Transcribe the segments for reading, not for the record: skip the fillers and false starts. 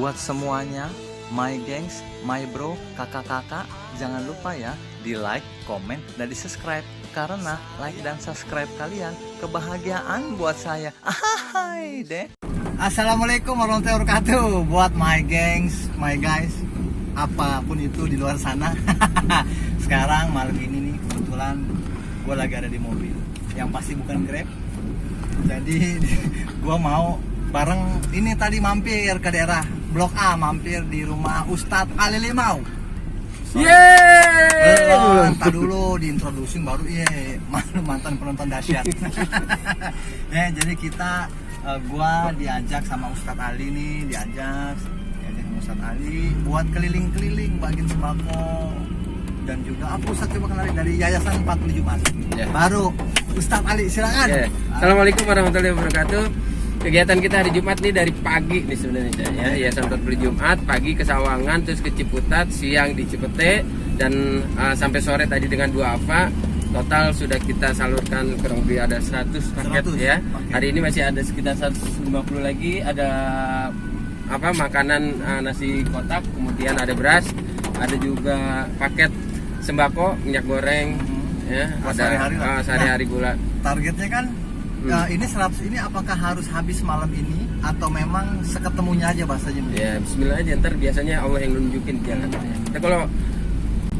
Buat semuanya, my gengs, my bro, kakak-kakak, jangan lupa ya di like, komen, dan di subscribe. Karena like dan subscribe kalian kebahagiaan buat saya. Ahai deh. Assalamualaikum warahmatullahi wabarakatuh. Buat my gengs, my guys, apapun itu di luar sana. Sekarang malam ini nih kebetulan gue lagi ada di mobil. Yang pasti bukan Grab. Jadi gue mau bareng ini tadi mampir ke daerah Blok A, mampir di rumah Ustadz Ali Limau. Yeay! Entar dulu diintroduksi baru mantan penonton dahsyat. Ya, jadi kita gua diajak sama Ustadz Ali nih, diajak sama Ustadz Ali buat keliling-keliling bagian sembako. Dan juga aku Ustadz coba kenalin dari Yayasan 40 Jumat. Baru Ustadz Ali, silakan. Assalamualaikum warahmatullahi wabarakatuh. Kegiatan kita hari Jumat nih dari pagi nih sebenarnya ya. Yayasan 40 Jumat, pagi ke Sawangan, terus ke Ciputat, siang di Cipete, dan sampai sore tadi dengan 2 AVA. Total sudah kita salurkan kurang lebih ada 100 paket 100, ya. okay. Hari ini masih ada sekitar 150 lagi. Ada makanan nasi kotak, kemudian ada beras, ada juga paket sembako, minyak goreng, ya, ada sehari-hari gula. Targetnya kan ini 100 ini apakah harus habis malam ini atau memang seketemunya aja bahasanya? Ya bismillah aja, ntar biasanya Allah yang nunjukin jalan. Kita kalau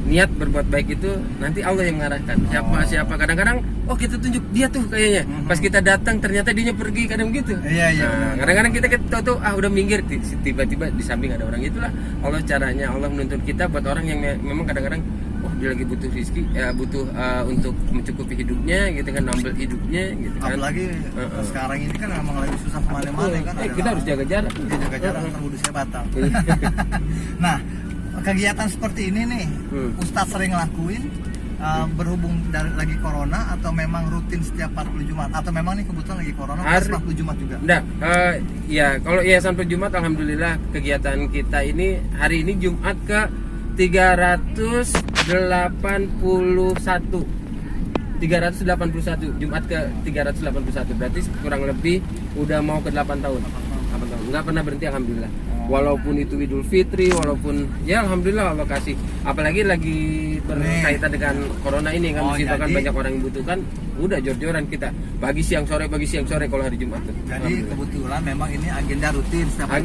niat berbuat baik itu nanti Allah yang mengarahkan. Siapa kadang-kadang kita tunjuk dia tuh kayaknya. Pas kita datang ternyata dia pergi, kadang gitu. Iya. Nah, kadang-kadang kita tahu udah minggir, tiba-tiba di samping ada orang. Itulah Allah caranya, Allah menuntun kita buat orang yang memang kadang-kadang dia lagi butuh rezeki, butuh untuk mencukupi hidupnya gitu kan, nambel hidupnya gitu kan. Apalagi sekarang ini kan memang lagi susah kemana-mana kan. Kita harus jaga jarak. Jaga jarak, saya batal. Nah, kegiatan seperti ini nih Ustadz sering lakuin berhubung dari lagi corona atau memang rutin setiap 40 Jumat atau memang nih kebetulan lagi corona pas 40 Jumat juga? Enggak, ya kalau Yayasan 40 Jumat alhamdulillah kegiatan kita ini hari ini Jumat ke 381 Jumat ke 381, berarti kurang lebih udah mau ke 8 tahun. Nggak pernah berhenti alhamdulillah. Walaupun itu Idul Fitri, walaupun ya alhamdulillah Allah kasih. Apalagi lagi berkaitan dengan corona ini kan, kan banyak orang yang butuhkan. Udah jor-joran kita pagi siang sore kalau hari Jumat. Jadi kebetulan memang ini agenda rutin setiap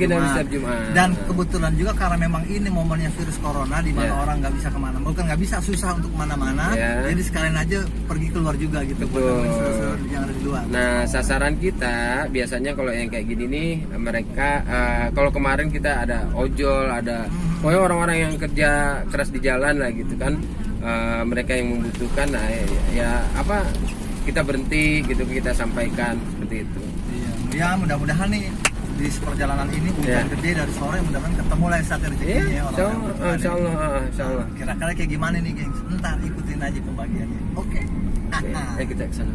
Jumat. Dan kebetulan juga karena memang ini momennya virus corona di mana orang nggak bisa kemana, bukan nggak bisa, susah untuk kemana-mana. Jadi sekalian aja pergi keluar juga gitu. Buat yang ada di luar. Nah sasaran kita biasanya kalau yang kayak gini nih mereka kalau kemarin kita ada ojol, ada pokoknya orang-orang yang kerja keras di jalan lah gitu kan. Mereka yang membutuhkan, nah ya kita berhenti gitu, kita sampaikan seperti itu. Ya mudah-mudahan nih di perjalanan ini hujan gede dari sore, mudah-mudahan ketemu lah saat rezekinya Insya Allah. Kira-kira kayak gimana nih gengs? Ntar ikutin aja pembagiannya. Oke. Ayo kita kesana.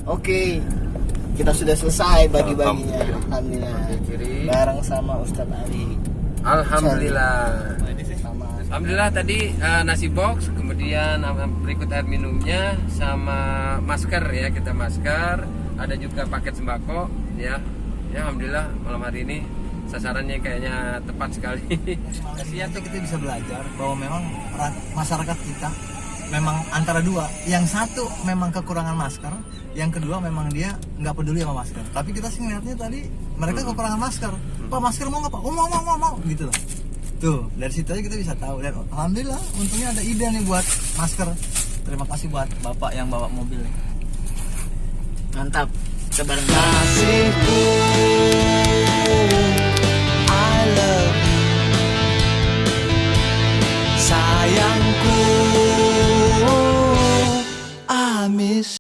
Oke, kita sudah selesai bagi-baginya. Alhamdulillah. Kiri. Bareng sama Ustadz Ali. Alhamdulillah. Sama Alhamdulillah tadi nasi box, kemudian berikut air minumnya sama masker ya, kita masker, ada juga paket sembako ya. Ya alhamdulillah malam hari ini sasarannya kayaknya tepat sekali. kasihan tuh kita bisa belajar bahwa memang masyarakat kita memang antara dua, yang satu memang kekurangan masker, yang kedua memang dia nggak peduli sama masker. Tapi kita sih ngeliatnya tadi mereka kekurangan masker. Pak masker mau nggak pak? Oh mau gitu loh. Tuh dari situ aja kita bisa tahu, dan alhamdulillah untungnya ada ide nih buat masker. Terima kasih buat bapak yang bawa mobil. Mantap. Kita bareng. Kasihku